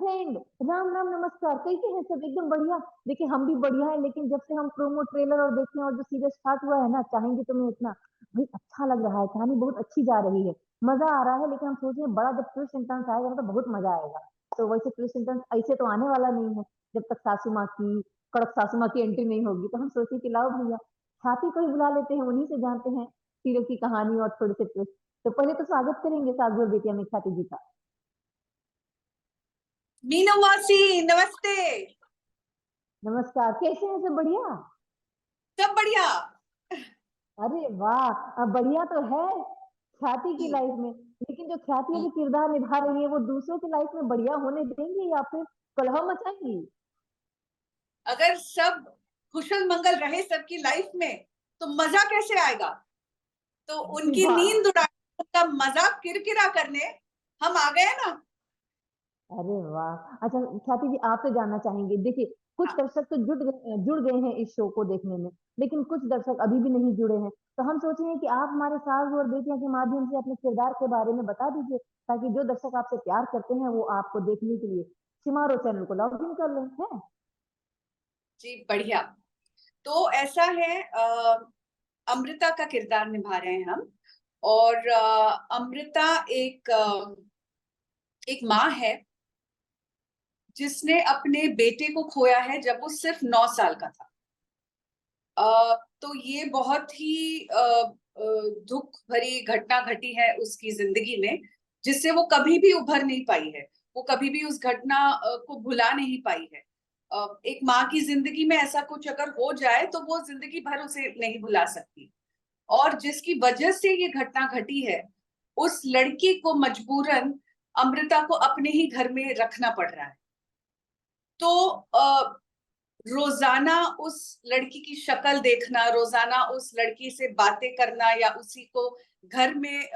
Friend, Ram Ram नमस्कार, कैसे हैं सब? एकदम बढ़िया। देखिए हम भी बढ़िया है, लेकिन जब से हम प्रोमो ट्रेलर और देखे हैं और जो सीरियल स्टार्ट हुआ है ना, चाहेंगे तुम्हें इतना, भाई अच्छा लग रहा है, कहानी बहुत अच्छी जा रही है, मजा आ रहा है। लेकिन हम सोच रहे हैं बड़ा जब ट्विस्ट एंड टर्न्स आएगा ना तो बहुत मजा आएगा। तो वैसे ट्विस्ट एंड टर्न्स ऐसे तो आने वाला नहीं है जब तक सासू माँ की कड़क सासू माँ की एंट्री नहीं होगी। तो हम सोचे कि लाओ भैया छाती को ही बुला लेते हैं, उन्हीं से जानते हैं सीरियल की कहानी और थोड़े से ट्विस्ट। तो पहले तो स्वागत करेंगे सास और बेटिया में ख्याति जी का। मीनू मासी नमस्ते। नमस्कार, कैसे हैं सब? बढ़िया। सब बढ़िया। अरे वाह! बढ़िया तो है ख्याति की हम्म, लाइफ में, लेकिन जो ख्याति हम्म। अभी किरदार निभा रही है वो दूसरों की लाइफ में बढ़िया होने देंगी या फिर कलह मचाएंगी? अगर सब कुशल मंगल रहे सबकी लाइफ में तो मजा कैसे आएगा। तो अरे उनकी वाह! नींद उड़ा उनका मजाक किरकिरा करने हम आ गए ना। अरे वाह! अच्छा ख्याति जी आपसे जानना चाहेंगे, देखिए कुछ हाँ, दर्शक तो जुड़ गए हैं इस शो को देखने में, लेकिन कुछ दर्शक अभी भी नहीं जुड़े हैं। तो हम सोचे हैं कि आप हमारे सास और बेटियाँ के माध्यम से अपने किरदार के बारे में बता दीजिए, ताकि जो दर्शक आपसे प्यार करते हैं वो आपको देखने के लिए शिमारो चैनल को लॉग इन कर लें, हैं? जी बढ़िया। तो ऐसा है, अमृता का किरदार निभा रहे हैं हम। और अमृता एक माँ है जिसने अपने बेटे को खोया है जब वो सिर्फ 9 साल का था। तो ये बहुत ही दुख भरी घटना घटी है उसकी जिंदगी में, जिससे वो कभी भी उभर नहीं पाई है। वो कभी भी उस घटना को भुला नहीं पाई है। एक माँ की जिंदगी में ऐसा कुछ अगर हो जाए तो वो जिंदगी भर उसे नहीं भुला सकती। और जिसकी वजह से ये घटना घटी है, उस लड़की को मजबूरन अमृता को अपने ही घर में रखना पड़ रहा है। तो रोजाना उस लड़की की शक्ल देखना, रोजाना उस लड़की से बातें करना या उसी को घर में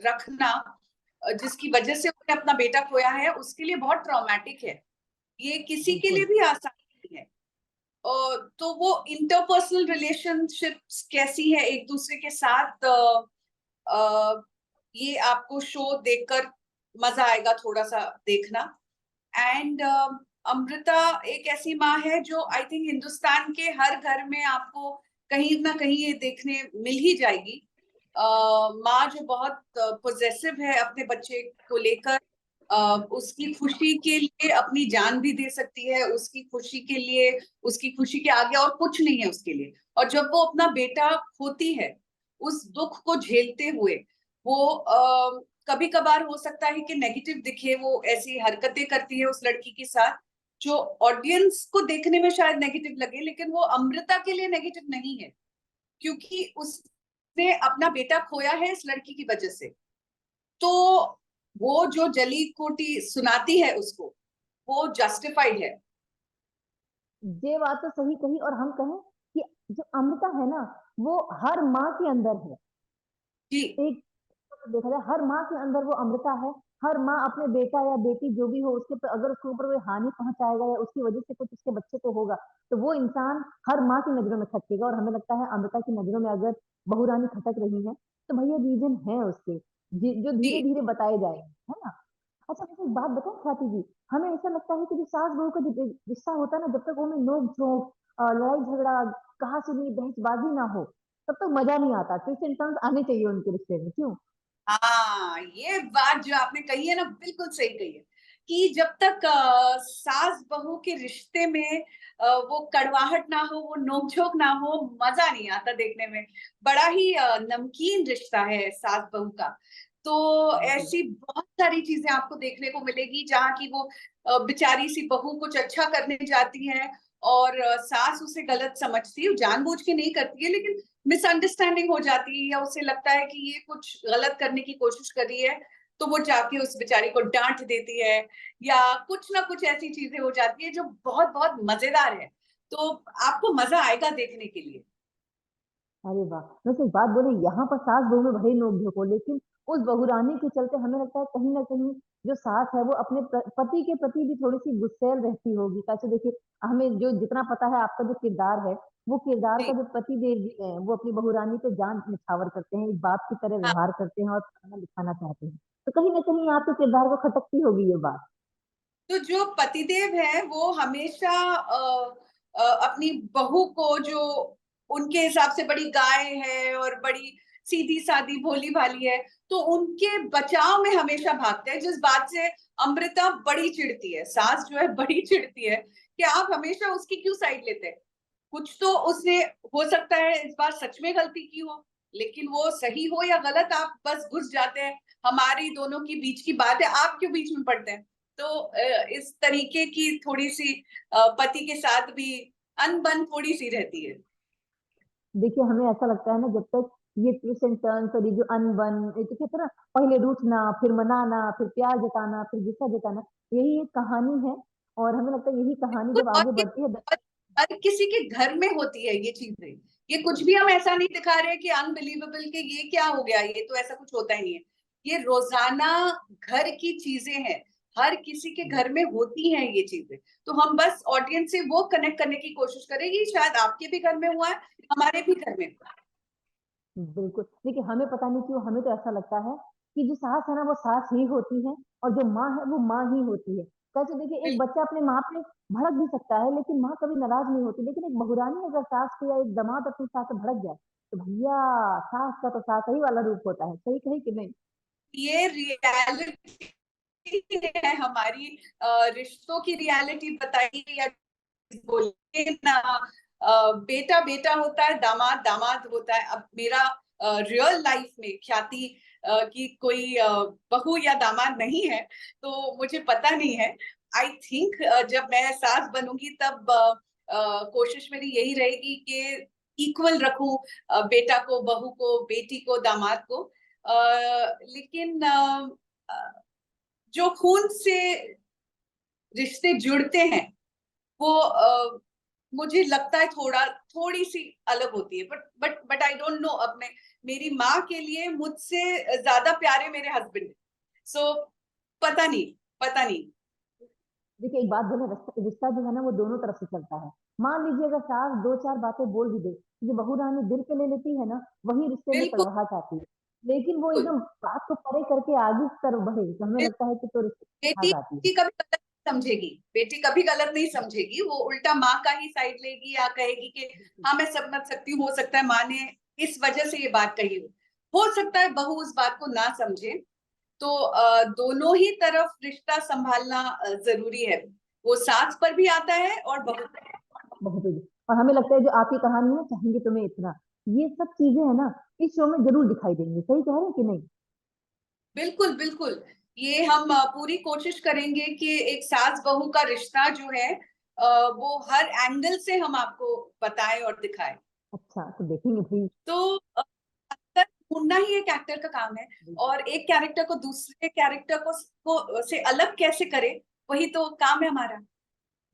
रखना, जिसकी वजह से उसने अपना बेटा खोया है, उसके लिए बहुत ट्रॉमेटिक है। ये किसी के लिए बिल्कुल। भी आसान नहीं है। तो वो इंटरपर्सनल रिलेशनशिप्स कैसी है एक दूसरे के साथ, ये आपको शो देखकर मजा आएगा थोड़ा सा देखना। एंड अमृता एक ऐसी माँ है जो आई थिंक हिंदुस्तान के हर घर में आपको कहीं ना कहीं ये देखने मिल ही जाएगी। माँ जो बहुत पोजेसिव है अपने बच्चे को लेकर, उसकी खुशी के लिए अपनी जान भी दे सकती है, उसकी खुशी के लिए, उसकी खुशी के आगे और कुछ नहीं है उसके लिए। और जब वो अपना बेटा खोती है, उस दुख को झेलते हुए वो कभी कभार हो सकता है कि नेगेटिव दिखे, वो ऐसी हरकतें करती है उस लड़की के साथ जो ऑडियंस को देखने में शायद नेगेटिव लगे, लेकिन वो अमृता के लिए नेगेटिव नहीं है, क्योंकि उसने अपना बेटा खोया है इस लड़की की वजह से। तो वो जो जली कोटी सुनाती है उसको, वो जस्टिफाइड है। ये बात तो सही कही, और हम कहें कि जो अमृता है ना वो हर माँ के अंदर है। जी एक तो देखा जाए हर माँ के अंदर वो अमृता है। हर माँ अपने बेटा या बेटी जो भी हो उसके अगर उसके ऊपर कोई हानि पहुंचाएगा या उसकी वजह से कुछ उसके बच्चे को होगा, तो वो इंसान हर माँ की नजरों में खटकेगा। और हमें लगता है अमृता की नजरों में अगर बहू रानी खटक रही है तो भैया रीजन है उसके, जो धीरे जी। धीरे बताए जाएंगे, है ना? अच्छा मुझे एक बात बताओ ख्याति जी, हमें ऐसा लगता है कि जो सास बहू का जो रिश्ता होता है ना, जब तक वो में नोक झोंक लड़ाई झगड़ा कहा सुनी बहसबाजी ना हो तब तक मजा नहीं आता। ट्विस्ट एंड टर्न्स आने चाहिए उनके रिश्ते में, क्यों? हाँ, ये बात जो आपने कही है ना, बिल्कुल सही कही है कि जब तक सास बहू के रिश्ते में वो कड़वाहट ना हो, वो नोकझोंक ना हो, मजा नहीं आता देखने में। बड़ा ही नमकीन रिश्ता है सास बहू का। तो बिल्कुल। ऐसी बहुत सारी चीजें आपको देखने को मिलेगी जहाँ की वो बेचारी सी बहू कुछ अच्छा करने जाती है और सास उसे गलत समझती है, जानबूझ के नहीं करती है, लेकिन मिसअंडरस्टैंडिंग हो जाती है या उसे लगता है कि ये कुछ गलत करने की कोशिश कर रही है, तो वो जाके उस बेचारी को डांट देती है या कुछ ना कुछ ऐसी चीजें हो जाती है जो बहुत बहुत मजेदार है। तो आपको मजा आएगा देखने के लिए। अरे वाह! वैसे एक बात बोले, यहाँ पर सास बहू में भले नोक-झोंक हो, लेकिन उस बहुरानी के चलते हमें लगता है कहीं न कहीं जो सास है वो अपने पति के प्रति भी थोड़ी-सी गुस्सैल रहती होगी। कैसे देखिए, हमें जो जितना पता है आपका जो किरदार है, वो किरदार का जी जो पति देव जी हैं, वो अपनी बहुरानी पे जान निछावर करते हैं, एक बाप की तरह हाँ। व्यवहार करते हैं और खाना दिखाना चाहते हैं। तो कहीं न कहीं आपके किरदार को खटकती होगी ये बात। तो जो पतिदेव है वो हमेशा अपनी बहू को, जो उनके हिसाब से बड़ी गाय है और बड़ी सीधी सादी भोली भाली है, तो उनके बचाव में हमेशा भागते हैं, जिस बात से अमृता बड़ी चिढ़ती है, सास जो है बड़ी चिढ़ती है कि आप हमेशा उसकी क्यों साइड लेते हैं। कुछ तो उसने, हो सकता है इस बार सच में गलती की हो, लेकिन वो सही हो या गलत आप बस घुस जाते हैं, हमारी दोनों की बीच की बात है, आप क्यों बीच में पड़ते हैं। तो इस तरीके की थोड़ी सी पति के साथ भी अनबन थोड़ी सी रहती है। देखिए हमें ऐसा लगता है ना, जब तक ये ट्विस्ट एंड टर्न्स और ये जो अनबन, ये तो कहते हैं ना, पहले रूठना फिर मनाना फिर प्यार जताना फिर गुस्सा जताना, यही एक कहानी है। और हमें लगता है यही कहानी कुछ जब और आगे ये बढ़ती है हर किसी के घर में होती है ये चीजें। ये कुछ भी हम ऐसा नहीं दिखा रहे कि अनबिलीवेबल कि ये क्या हो गया, ये तो ऐसा कुछ होता ही नहीं है। ये रोजाना घर की चीजें हैं, हर किसी के घर में होती हैं ये चीजें। तो हम बस ऑडियंस से वो कनेक्ट करने की कोशिश करेंगे, शायद आपके भी घर में हुआ है, हमारे भी घर में हुआ है। बिल्कुल। देखिए हमें पता नहीं क्यों हमें तो ऐसा लगता है कि जो सास है ना वो सास ही होती है, और जो माँ है वो माँ ही होती है। कैसे, देखिए एक बिल्कुल। बच्चा अपने माँ पे भड़क भी सकता है लेकिन माँ कभी नाराज नहीं होती, लेकिन एक बहुरानी अगर सास पे या एक दामाद अपनी सास पे भड़क जाए तो भैया, सास का तो सास ही वाला रूप होता है। सही कही कि नहीं? ये रियलिटी है हमारी, रिश्तों की रियलिटी बताइए या बोलिए ना। बेटा बेटा होता है, दामाद दामाद होता है। अब मेरा रियल लाइफ में ख्याति की कोई बहू या दामाद नहीं है, तो मुझे पता नहीं है। आई थिंक जब मैं सास बनूंगी तब कोशिश मेरी यही रहेगी कि इक्वल रखूं, बेटा को बहू को, बेटी को दामाद को। लेकिन जो खून से रिश्ते जुड़ते हैं वो मुझे लगता है थोड़ी सी अलग होती है। बट आई डोंट नो, अब मैं, मेरी माँ के लिए मुझसे ज्यादा प्यारे मेरे हस्बैंड, सो पता नहीं, पता नहीं। देखिए एक बात बोले, रिश्ता रिश्ता जो है ना वो दोनों तरफ से चलता है। मान लीजिए अगर सास दो चार बातें बोल भी दे, जो बहू रानी दिल पे ले लेती है ना, वही रिश्ते में बिल्कुल कड़वाहट आती है। लेकिन वो बिल्कुल। एकदम बात को परे करके आगे की तरफ बढ़े तो हमें लगता है कि तो रिश्ते में बेटी आग आती है। बेटी कभी गलत नहीं समझेगी, बेटी कभी गलत नहीं समझेगी, वो उल्टा माँ का ही साइड लेगी या कहेगी कि हाँ मैं समझ सकती हूँ, हो सकता है माँ ने इस वजह से ये बात कही हो सकता है बहू उस बात को ना समझे। तो दोनों ही तरफ रिश्ता संभालना जरूरी है, वो सास पर भी आता है और बहू पर भी। बहुत ही। और हमें लगता है जो आपकी कहानी है, चाहेंगे तुम्हें इतना, ये सब चीजें है ना इस शो में जरूर दिखाई देंगी। सही कह रहे हैं कि नहीं? बिल्कुल बिल्कुल। ये हम पूरी कोशिश करेंगे कि एक सास बहू का रिश्ता जो है वो हर एंगल से हम आपको बताएं और दिखाएं। अच्छा तो देखेंगे भाई। तो एक्टर ढूंढना ही एक एक्टर का काम है, और एक कैरेक्टर को दूसरे कैरेक्टर को से अलग कैसे करे, वही तो काम है हमारा।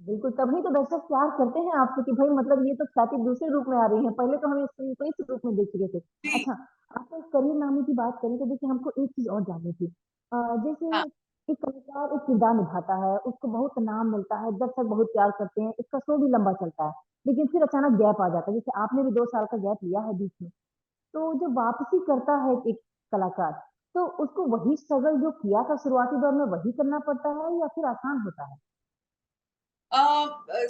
बिल्कुल, तभी तो दर्शक प्यार करते हैं आपसे कि भाई मतलब ये तो ख्याति दूसरे रूप में आ रही है, पहले तो हम इसको इस रूप में देख चुके थे। जी। अच्छा, आपको इस करीर नामे की बात करें तो देखिए हमको एक चीज और जाननी थी। जैसे हाँ एक कलाकार एक किरदार निभाता है, उसको बहुत नाम मिलता है, दर्शक बहुत प्यार करते हैं, इसका शो भी लंबा चलता है, लेकिन फिर अचानक गैप आ जाता है। जैसे आपने भी 2 साल का गैप लिया है बीच में, तो जब वापसी करता है एक कलाकार, तो उसको वही स्ट्रगल जो किया था शुरुआती दौर में वही करना पड़ता है या फिर आसान होता है?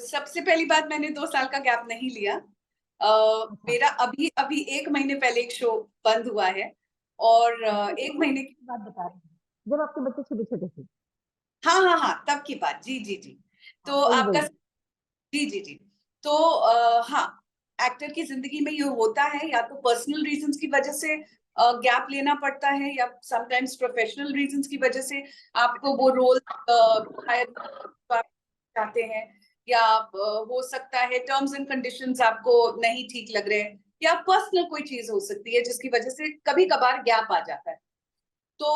सबसे पहली बात, मैंने 2 साल का गैप नहीं लिया। अच्छा, मेरा अभी अभी 1 महीने पहले एक शो बंद हुआ है, और बच्चे एक छोटे महीने। की बात बता रहे हैं, जब आपके बच्चे छोटे छोटे थे। हाँ हाँ हाँ, तब की बात, जी जी जी। हाँ तो वही आपका, वही। जी जी जी। तो हाँ, एक्टर की जिंदगी में ये होता है, या तो पर्सनल रीजंस की वजह से गैप लेना पड़ता है, या समटाइम्स प्रोफेशनल रीजंस की वजह से आपको वो रोल शायद आप चाहते हैं, या हो सकता है टर्म्स एंड कंडीशंस आपको नहीं ठीक लग रहे हैं, या पर्सनल कोई चीज हो सकती है जिसकी वजह से कभी कभार गैप आ जाता है। तो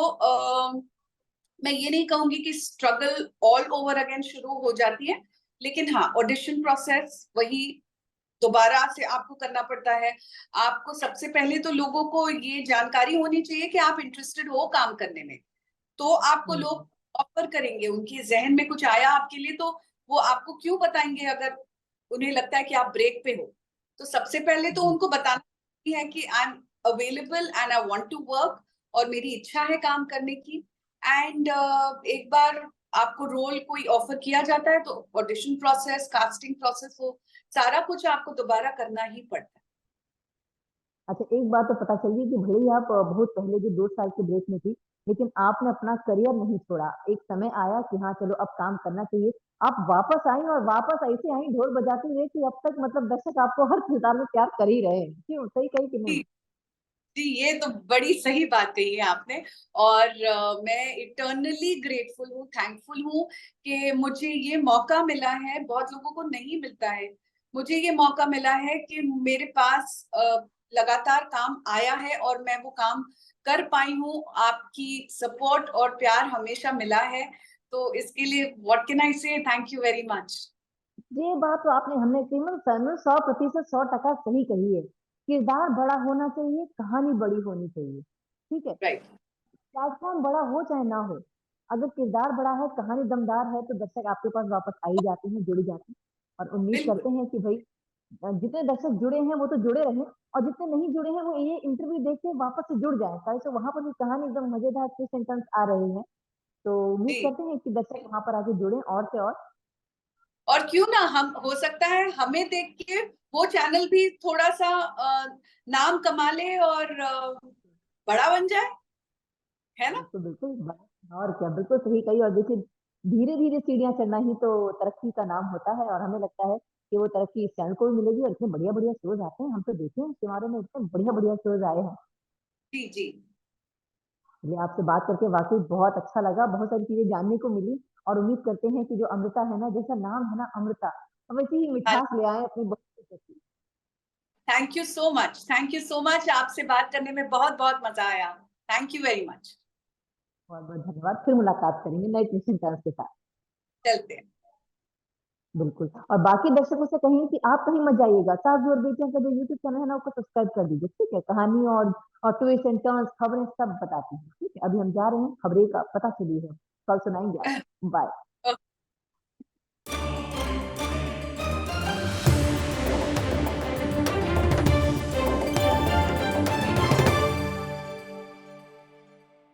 मैं ये नहीं कहूंगी कि स्ट्रगल ऑल ओवर अगेन शुरू हो जाती है, लेकिन हाँ, ऑडिशन प्रोसेस वही दोबारा से आपको करना पड़ता है। आपको सबसे पहले तो लोगों को ये जानकारी होनी चाहिए कि आप इंटरेस्टेड हो काम करने में, तो आपको हम्म, लोग ऑफर करेंगे। उनके जहन में कुछ आया आपके लिए, तो वो आपको क्यों बताएंगे अगर उन्हें लगता है कि आप ब्रेक पे हो। तो सबसे पहले तो जी। उनको बताना ही है कि I am available and I want to work, और मेरी इच्छा है काम करने की। एंड एक बार आपको रोल कोई ऑफर किया जाता है तो ऑडिशन प्रोसेस, कास्टिंग प्रोसेस, वो सारा कुछ आपको दोबारा करना ही पड़ता है। अच्छा, एक बात तो पता चल गई कि भले ही आप बहुत पहले जो 2 साल के ब्रेक में थी, लेकिन आपने अपना करियर नहीं छोड़ा। एक समय आया कि हाँ, चलो अब काम करना चाहिए। आप वापस आई और वापस ऐसे आई ढोल बजाते हुए कि अब तक मतलब दर्शक आपको हर किरदार में प्यार कर ही रहे हैं। क्यों? सही कही कि नहीं? जी, जी, ये तो बड़ी सही बात कही है आपने। और मैं इटर्नली ग्रेटफुल हूँ, थैंकफुल हूँ कि मुझे ये मौका मिला है, बहुत लोगों को नहीं मिलता है। मुझे ये मौका मिला है कि मेरे पास लगातार काम आया है और मैं वो काम कर पाई हूँ। आपकी सपोर्ट और प्यार हमेशा मिला है, तो इसके लिए व्हाट कैन आई से, थैंक यू वेरी मच। ये बात तो आपने हमने कीमत 100% 100% सही कही है। किरदार बड़ा होना चाहिए, कहानी बड़ी होनी चाहिए। ठीक है? राइट। प्लेटफ़ॉर्म बड़ा हो चाहे ना हो, अगर किरदार बड़ा है, कहानी दमदार है, तो दर्शक आपके पास वापस आ ही जाते हैं, जुड़ ही जाते हैं। और उम्मीद बिल्कुल। करते हैं कि भई जितने दर्शक जुड़े हैं, वो तो जुड़े रहें और जितने नहीं जुड़े हैं, वो ये इंटरव्यू देख के वापस से जुड़ जाएँ। कल से वहाँ पर भी कहानी एकदम मज़ेदार ट्विस्ट एंड टर्न्स आ रही है। तो उम्मीद जी, करते हैं कि दर्शक वहाँ पर आके जुड़ें और से और। और क्यों ना, हम हो सकता है हमें देख के वो चैनल भी थोड़ा सा नाम कमा ले और बड़ा बन जाए, है ना? बिल्कुल, बिल्कुल। और क्या, बिल्कुल सही कही और देखिए, धीरे-धीरे सीढ़ियाँ चढ़ना ही तो तरक्की का नाम होता है और हमें लगता है कि वो तरक्की इस चैनल को भी मिलेगी और इतने बढ़िया-बढ़िया शोज़ आते हैं। हम तो देखे हैं इसके बारे में, इतने बढ़िया-बढ़िया शोज़ आए हैं। जी, जी। चलिए, आपसे बात करके वाक़ई बहुत अच्छा लगा, बहुत सारी चीज़ें जानने को मिली और उम्मीद करते हैं कि जो अमृता है ना, जैसा नाम है ना अमृता, वैसी ही हाँ, मिठास ले आएँ अपनी बच्ची के प्रति। Thank you so much, thank you so much. आपसे बात करने में बहुत-बहुत मज़ा आया। Thank you very much. बहुत-बहुत धन्यवाद। फिर मुलाकात करेंगे नए ट्विस्ट एंड टर्न्स के साथ। चलते हैं। बिल्कुल और बाकी दर्शकों से कहें कि आप कहीं मत जाइएगा। सास और बेटियाँ का जो यूट्यूब चैनल है ना, उसको सब्सक्राइब कर दीजिए, ठीक है? कहानी और ट्विस्ट एंड टर्न्स, खबरें सब बताते हैं, ठीक है? अभी हम जा रहे हैं, खबरें का पता चली है। कल सुनाएँगे आपको। बाय।